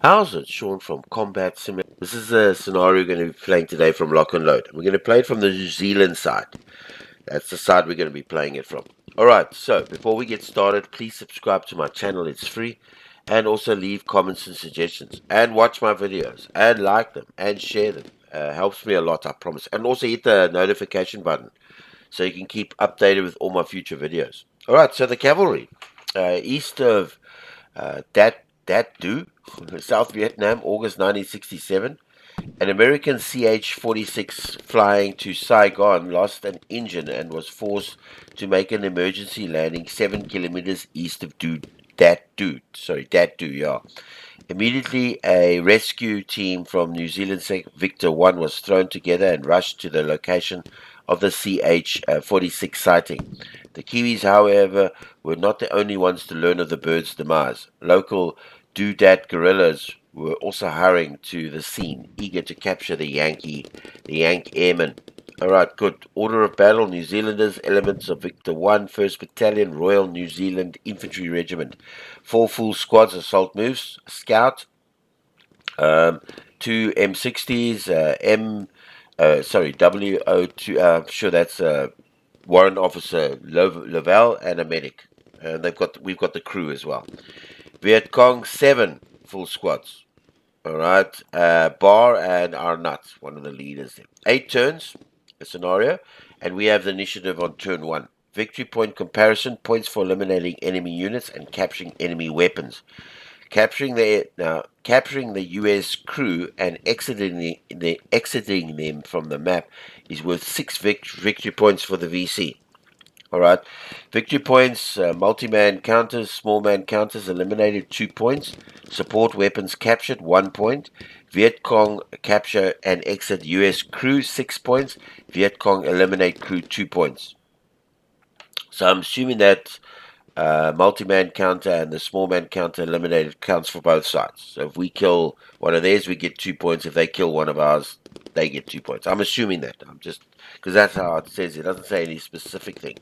How's it? Sean from Combat Simulator. This is a scenario we're going to be playing today from Lock and Load. We're going to play it from the New Zealand side. That's the side we're going to be playing it from. Alright, so before we get started, please subscribe to my channel. It's free. And also leave comments and suggestions. And watch my videos. And like them. And share them. Helps me a lot, I promise. And also hit the notification button so you can keep updated with all my future videos. Alright, so the Cavalry. East of Dat Du, South Vietnam, August 1967. An American CH-46 flying to Saigon lost an engine and was forced to make an emergency landing 7 kilometers east of Dat Du, yeah. Immediately, a rescue team from New Zealand Victor 1 was thrown together and rushed to the location of the CH-46 sighting. The Kiwis, however, were not the only ones to learn of the bird's demise. Local Doodat guerrillas were also hurrying to the scene, eager to capture the Yank airmen. Alright, good. Order of battle: New Zealanders, elements of Victor 1, 1st Battalion, Royal New Zealand Infantry Regiment. 4 full squads, assault moves, scout, 2 M60s, WO2, sure that's warrant officer Lavelle, and a medic. And we've got the crew as well. Viet Cong 7 full squads. Alright, Bar and Arnott, one of the leaders there. 8 turns, a scenario, and we have the initiative on turn 1. Victory point comparison, points for eliminating enemy units and capturing enemy weapons. Capturing the U.S. crew and exiting them from the map is worth 6 victory points for the VC. Alright, victory points, multi-man counters, small man counters eliminated 2 points, support weapons captured 1 point, Viet Cong capture and exit US crew 6 points, Viet Cong eliminate crew 2 points. So I'm assuming that multi-man counter and the small man counter eliminated counts for both sides. So if we kill one of theirs, we get 2 points. If they kill one of ours, they get 2 points. I'm assuming that. I'm just because that's how it says. It doesn't say any specific thing.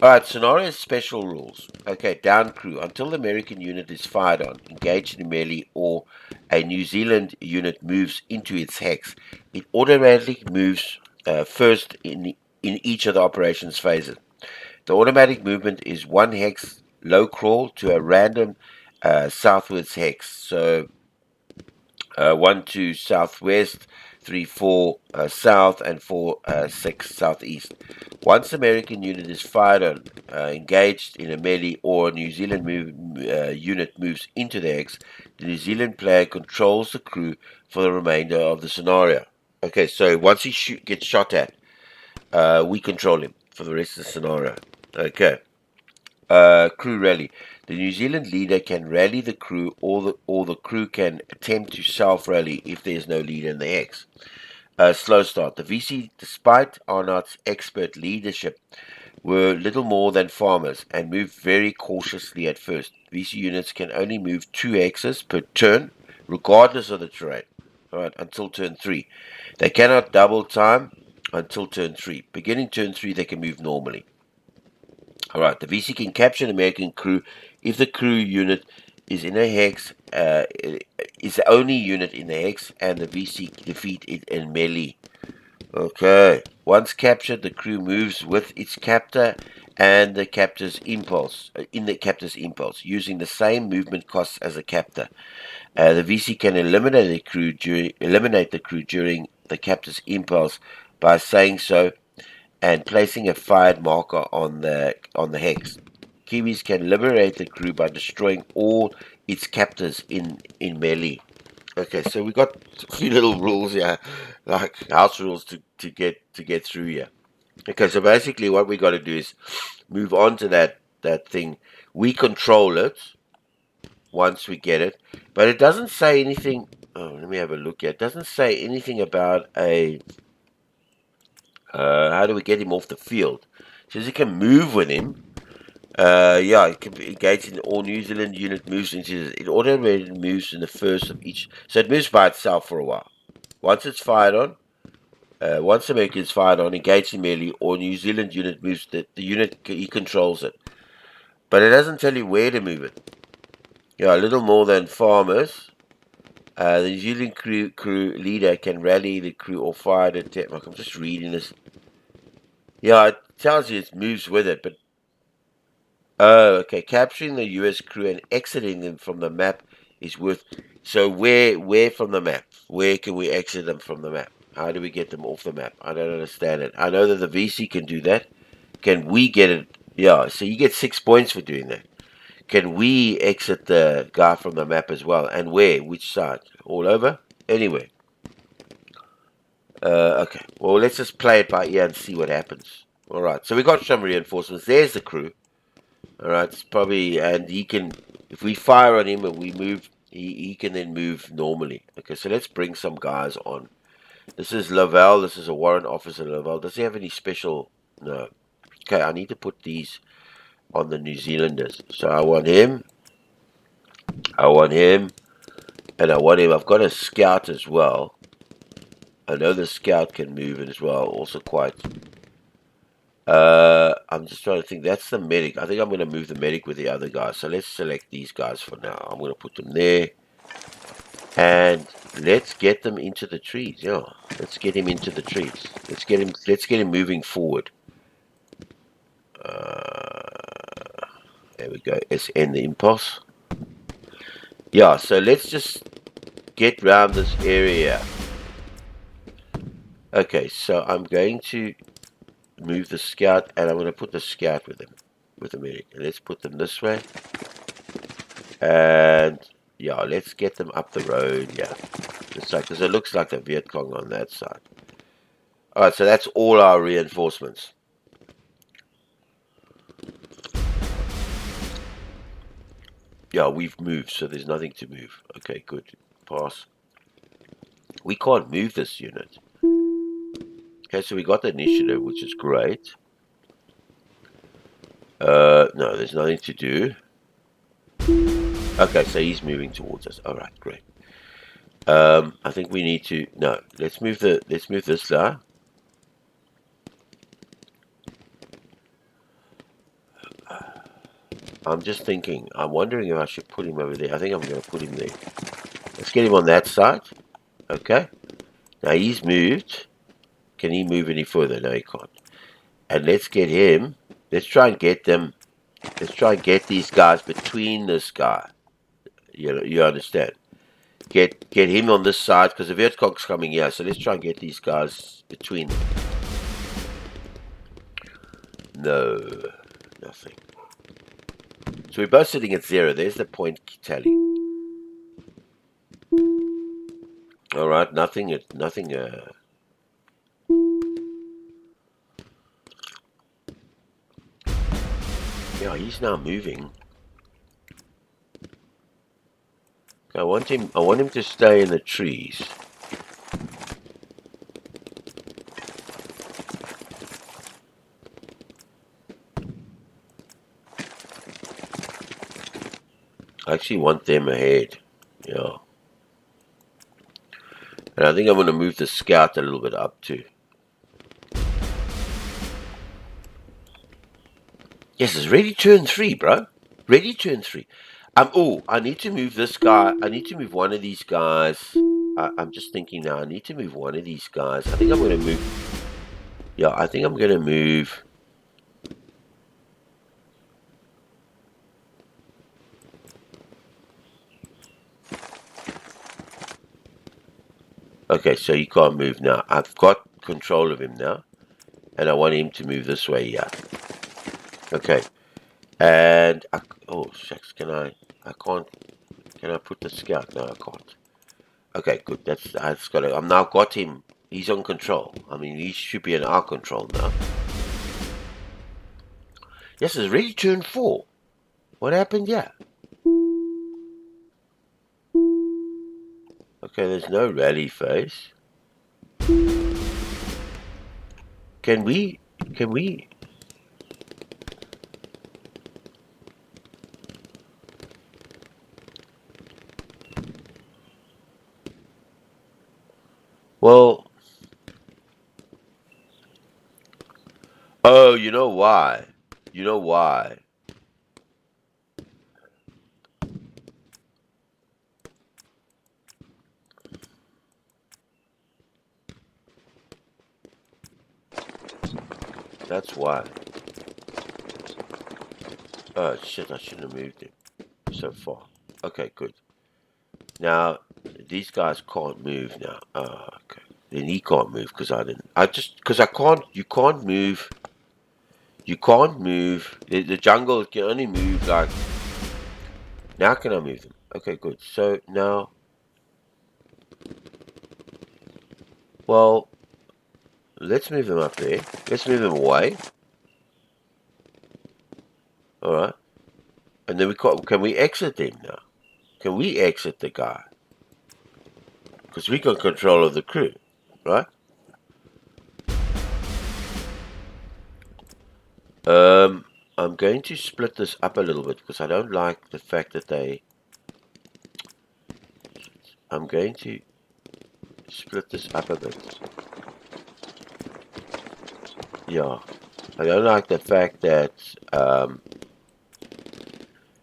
Alright, scenario special rules. Okay, down crew. Until the American unit is fired on, engaged in melee, or a New Zealand unit moves into its hex, it automatically moves first in each of the operations phases. The automatic movement is 1 hex low crawl to a random southwards hex. So 1 2 southwest, 3 4 south, and 4 6 southeast. Once the American unit is fired on, engaged in a melee, or a New Zealand unit moves into the hex, the New Zealand player controls the crew for the remainder of the scenario. Okay, so once he gets shot at, we control him for the rest of the scenario. Okay. Crew rally. The New Zealand leader can rally the crew, or the crew can attempt to self-rally if there is no leader in the hex. Slow start. The VC, despite Arnott's expert leadership, were little more than farmers and moved very cautiously at first. VC units can only move 2 hexes per turn, regardless of the terrain. Alright, until turn 3. They cannot double time until turn 3. Beginning turn 3, they can move normally. Alright, the VC can capture an American crew if the crew unit is in a hex, is the only unit in the hex, and the VC defeat it in melee. Okay, once captured, the crew moves with its captor and the captor's impulse, using the same movement costs as a captor. The VC can eliminate the crew during the captor's impulse by saying so and placing a fired marker on the hex. Kiwis can liberate the crew by destroying all its captors in melee. Okay, so we got a few little rules here, like house rules to get through here. Okay, so basically what we got to do is move on to that thing. We control it once we get it, but it doesn't say anything. Oh, let me have a look here. It doesn't say anything about a how do we get him off the field? It says you can move with him. Yeah, it can be engaged in all New Zealand unit moves into it automatically moves in the first of each. So it moves by itself for a while. Once it's fired on, once the American is fired on, engaged in melee, or New Zealand unit moves, the unit he controls it. But it doesn't tell you where to move it. Yeah, a little more than farmers. The New Zealand crew leader can rally the crew or fire an attack. Like, I'm just reading this. Yeah, it tells you it moves with it, but oh, okay. Capturing the U.S. crew and exiting them from the map is worth. So where from the map? Where can we exit them from the map? How do we get them off the map? I don't understand it. I know that the VC can do that. Can we get it? Yeah. So you get 6 points for doing that. Can we exit the guy from the map as well? And where? Which side? All over? Anywhere. Okay. Well, let's just play it by ear and see what happens. All right. So we got some reinforcements. There's the crew. All right. It's probably, and he can, if we fire on him and we move, he can then move normally. Okay. So let's bring some guys on. This is Lavelle. This is a warrant officer, Lavelle. Does he have any special? No. Okay. I need to put these on the New Zealanders. So I want him. I want him. And I want him. I've got a scout as well. I know the scout can move it as well. Also quite. I'm just trying to think. That's the medic. I think I'm going to move the medic with the other guys. So let's select these guys for now. I'm going to put them there. And let's get them into the trees. Yeah. Let's get him into the trees. Let's get him moving forward. There we go. SN the impulse. Yeah, so let's just get round this area. Okay, so I'm going to move the scout, and I'm going to put the scout with him, with the medic. And let's put them this way. And yeah, let's get them up the road. Yeah, this side, because it looks like the Viet Cong on that side. All right, so that's all our reinforcements. Yeah, we've moved, so there's nothing to move. Okay, good. Pass. We can't move this unit. Okay, so we got the initiative, which is great. No, there's nothing to do. Okay, so he's moving towards us. All right, great. I think we need to. No, let's move this guy. I'm just thinking. I'm wondering if I should put him over there. I think I'm going to put him there. Let's get him on that side. Okay. Now he's moved. Can he move any further? No, he can't. And let's get him. Let's try and get them. Let's try and get these guys between this guy. You understand? Get him on this side because the Viet Cong's coming here. So let's try and get these guys between them. No, nothing. So we're both sitting at 0. There's the point tally. All right, nothing. Yeah, he's now moving. I want him to stay in the trees. I actually want them ahead. Yeah. And I think I'm going to move the scout a little bit up too. Yes, it's ready turn 3, bro. Ready turn 3. I need to move this guy. I need to move one of these guys. I'm just thinking now. I need to move one of these guys. I think I'm going to move. Yeah, I think I'm going to move. Okay, so he can't move now. I've got control of him now. And I want him to move this way, yeah. Okay. And, oh, shucks, can I put the scout? No, I can't. Okay, good. That's got it. I've now got him. He's on control. I mean, he should be in our control now. Yes, it's ready turn 4. What happened? Yeah. Okay, there's no rally phase. Can we? Well, oh, you know why? You know why? That's why. Oh, shit, I shouldn't have moved him so far. Okay, good. Now, these guys can't move now. Oh, okay. Then he can't move because I didn't. Because I can't, you can't move. You can't move. The jungle can only move like. Now can I move them? Okay, good. So now. Well, let's move them up there. Let's move them away. Alright. And then can we exit them now? Can we exit the guy? Because we got control of the crew, right? I'm going to split this up a little bit because I don't like the fact that I'm going to split this up a bit. Yeah. I don't like the fact that, and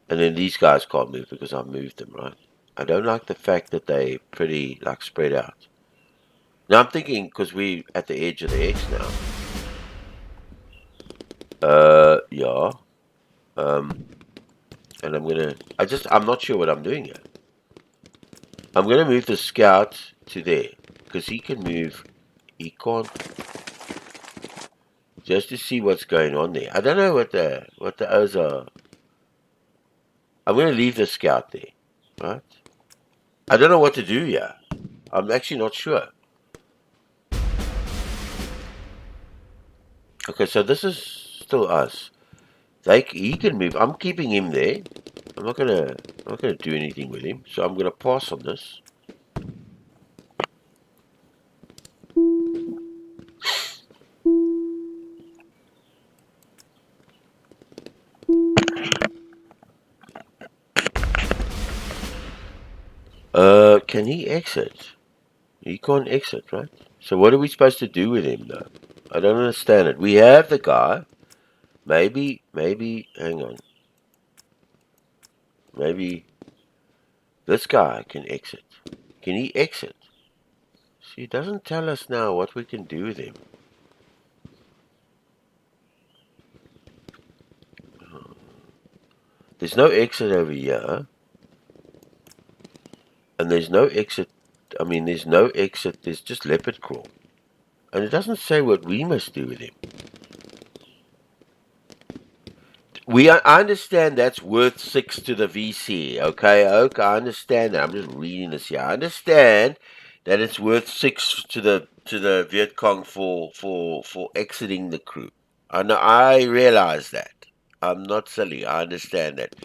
then these guys can't move because I moved them, right? I don't like the fact that they pretty, like, spread out. Now I'm thinking, because we at the edge of the X now. Yeah. And I'm not sure what I'm doing here. I'm gonna move the scout to there, because he can move, he can't, just to see what's going on there. I don't know what the O's are. I'm gonna leave the scout there, right? I don't know what to do here. I'm actually not sure. Okay, so this is still us. He can move. I'm keeping him there. I'm not gonna do anything with him. So I'm gonna pass on this. Can he exit? He can't exit, right? So what are we supposed to do with him, though? I don't understand it. We have the guy. Maybe, hang on. Maybe this guy can exit. Can he exit? See, it doesn't tell us now what we can do with him. There's no exit over here. And there's no exit. I mean, there's no exit. There's just leopard crawl. And it doesn't say what we must do with him. I understand that's worth 6 to the VC, okay? I understand that. I'm just reading this here. I understand that it's worth 6 to the Viet Cong for exiting the crew. I know. I realize that. I'm not silly. I understand that.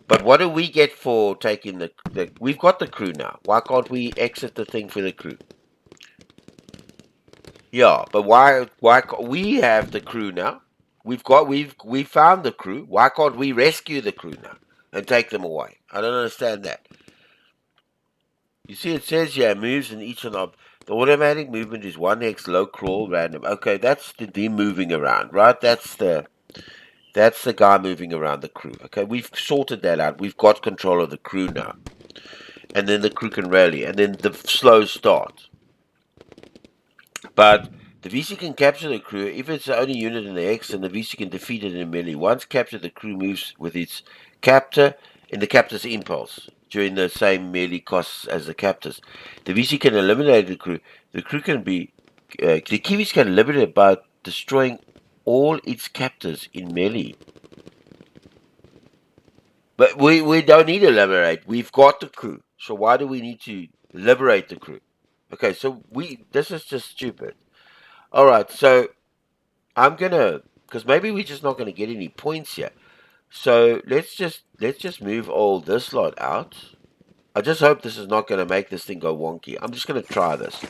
But what do we get for taking the? We've got the crew now. Why can't we exit the thing for the crew? Yeah, but why we have the crew now? We've found the crew. Why can't we rescue the crew now and take them away? I don't understand that. You see, it says here moves in each and of the automatic movement is 1x low crawl random. Okay, that's the moving around, right? That's the guy moving around the crew. Okay, we've sorted that out. We've got control of the crew now, and then the crew can rally, and then the slow start. But the VC can capture the crew if it's the only unit in the X, and the VC can defeat it in melee. Once captured, the crew moves with its captor in the captor's impulse during the same melee costs as the captors. The VC can eliminate the crew. The crew can be the Kiwis can eliminate it by destroying all its captors in melee. But we don't need to liberate. We've got the crew. So why do we need to liberate the crew? Okay, so this is just stupid. All right, so I'm gonna, because maybe we're just not gonna get any points here. So let's just move all this lot out. I just hope this is not gonna make this thing go wonky. I'm just gonna try this,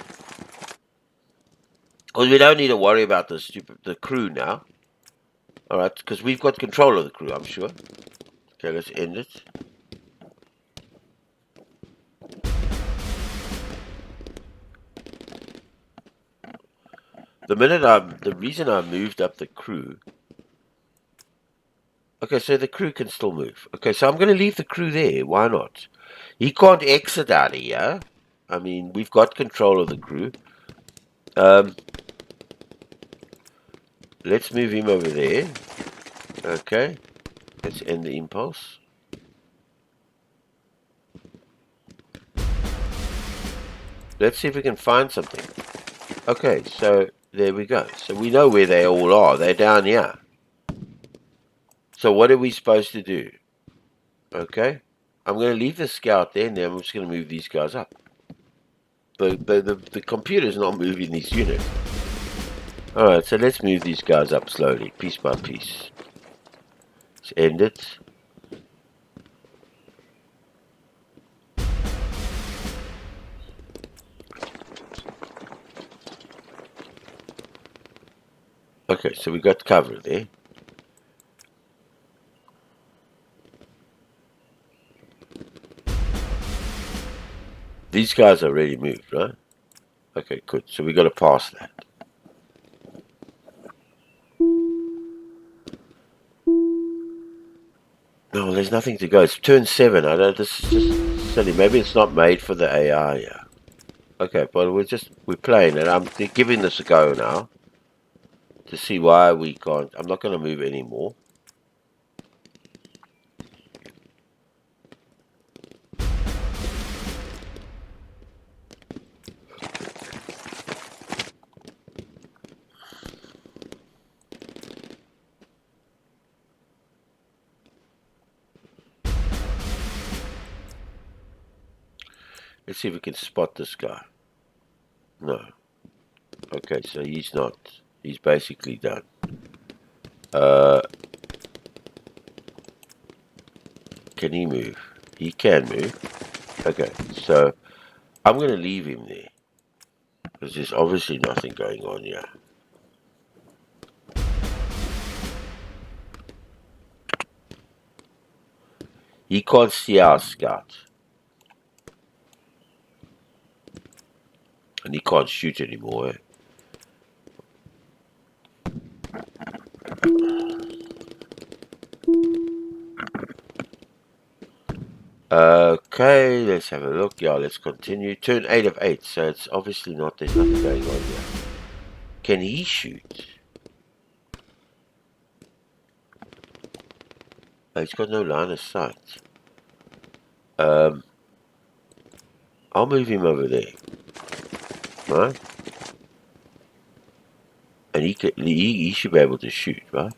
because we don't need to worry about the crew now. All right, because we've got control of the crew, I'm sure. Okay, let's end it. The reason I moved up the crew. Okay, so the crew can still move. Okay, so I'm going to leave the crew there. Why not? He can't exit out of here. I mean, we've got control of the crew. Let's move him over there. Okay. Let's end the impulse. Let's see if we can find something. Okay, so there we go. So we know where they all are. They're down here. So what are we supposed to do? Okay. I'm going to leave the scout there, and then I'm just going to move these guys up. The computer's not moving these units. Alright, so let's move these guys up slowly, piece by piece. Let's end it. Okay, so we got cover there. These guys are already moved, right? Okay, good. So we got to pass that. No, there's nothing to go. It's turn 7. I don't. This is just silly. Maybe it's not made for the AI. Yeah. Okay, but we're playing it. I'm giving this a go now to see why we can't. I'm not going to move anymore. Let's see if we can spot this guy. No. Okay, so he's not. He's basically done. Can he move? He can move. Okay, so I'm going to leave him there because there's obviously nothing going on here. He can't see our scout. And he can't shoot anymore. Eh? Okay, let's have a look. Yeah, let's continue. Turn 8 of 8, so it's obviously not, there's nothing going on here. Can he shoot? Oh, he's got no line of sight. I'll move him over there. Right? And he should be able to shoot, right?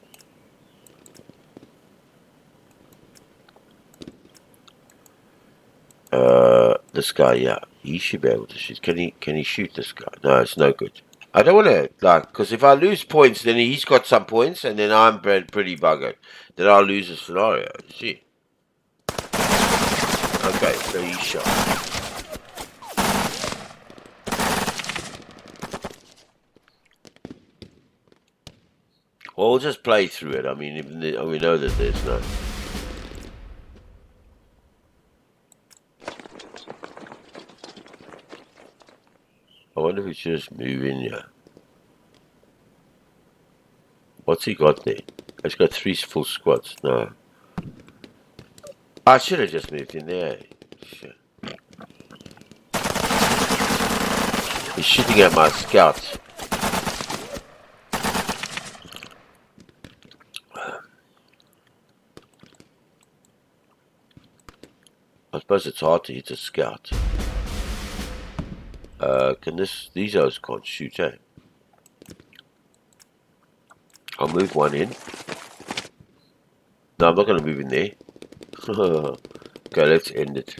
This guy, yeah, he should be able to shoot. Can he shoot this guy? No, it's no good. I don't want to, because if I lose points, then he's got some points, and then I'm pretty buggered. Then I'll lose the scenario. See? Okay, so he's shot. Well, we'll just play through it. I mean, we know that there's no. I wonder if we should just move in here. What's he got there? He's got 3 full squads. No. I should have just moved in there. Shit. He's shooting at my scouts. I suppose it's hard to hit a scout. These guys can't shoot, eh? I'll move one in. No, I'm not going to move in there. Okay, let's end it.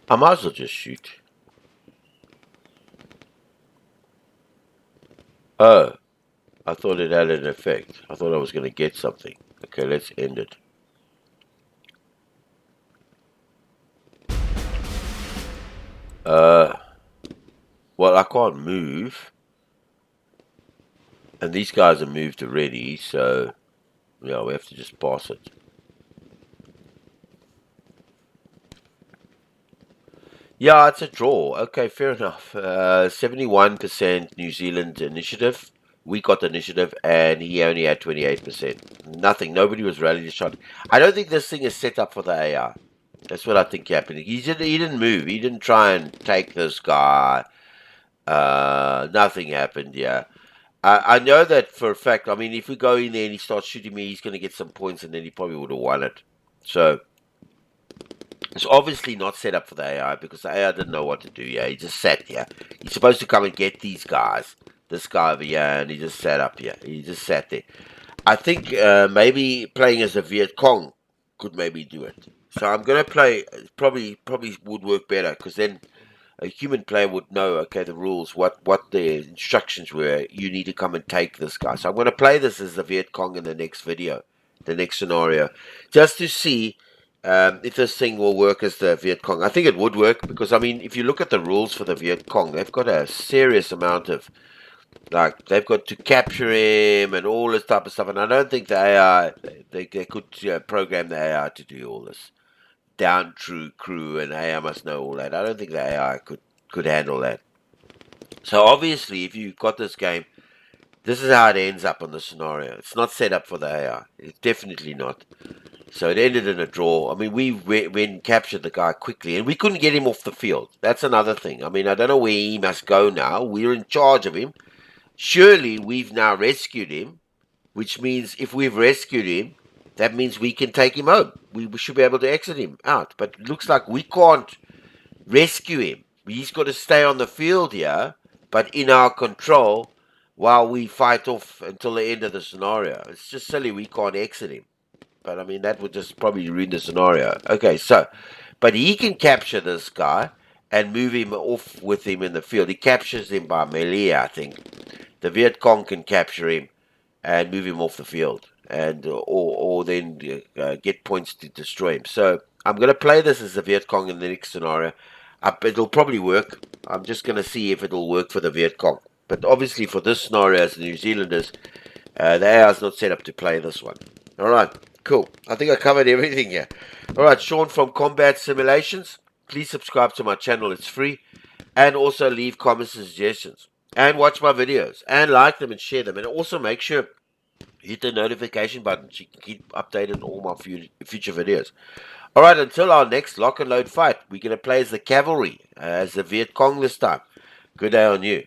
I might as well just shoot. Oh, I thought it had an effect. I thought I was going to get something. Okay, let's end it. Well, I can't move. And these guys are moved already, so yeah, we have to just pass it. Yeah, it's a draw. Okay, fair enough. 71% New Zealand initiative, We got the initiative, and he only had 28%. Nothing. Nobody was rallying the shot. I don't think this thing is set up for the AI. That's what I think happened. He didn't move. He didn't try and take this guy. Nothing happened. Yeah. I know that for a fact. I mean, if we go in there and he starts shooting me, he's going to get some points, and then he probably would have won it. So it's obviously not set up for the AI because the AI didn't know what to do. Yeah, he just sat here. He's supposed to come and get these guys. This guy over here, and he just sat up here. He just sat there. I think maybe playing as a Viet Cong could maybe do it. So I'm going to play. Probably would work better because then a human player would know, okay, the rules, what the instructions were. You need to come and take this guy. So I'm going to play this as the Viet Cong in the next video, the next scenario, just to see if this thing will work as the Viet Cong. I think it would work because, I mean, if you look at the rules for the Viet Cong, they've got a serious amount of, like, they've got to capture him and all this type of stuff. And I don't think the AI, they could program the AI to do all this. Down true crew and AI must know all that. I don't think the AI could handle that. So obviously, if you've got this game, this is how it ends up on the scenario. It's not set up for the AI. It's definitely not. So it ended in a draw. I mean, we went and captured the guy quickly, and we couldn't get him off the field. That's another thing. I mean, I don't know where he must go now. We're in charge of him. Surely we've now rescued him, which means if we've rescued him, that means we can take him home. We should be able to exit him out. But it looks like we can't rescue him. He's got to stay on the field here, but in our control while we fight off until the end of the scenario. It's just silly we can't exit him. But I mean, that would just probably ruin the scenario. Okay, so, but he can capture this guy and move him off with him in the field. He captures him by melee, I think. The Viet Cong can capture him and move him off the field, and or then get points to destroy him. So I'm going to play this as the Viet Cong in the next scenario. It'll probably work. I'm just going to see if it'll work for the Viet Cong. But obviously for this scenario as the New Zealanders, the AI is not set up to play this one. All right, cool. I think I covered everything here. All right, Sean from Combat Simulations. Please subscribe to my channel. It's free. And also leave comments and suggestions. And watch my videos. And like them and share them. And also make sure you hit the notification button so you can keep updated on all my future videos. All right, until our next lock and load fight, we're going to play as the Cavalry, as the Viet Cong this time. Good day on you.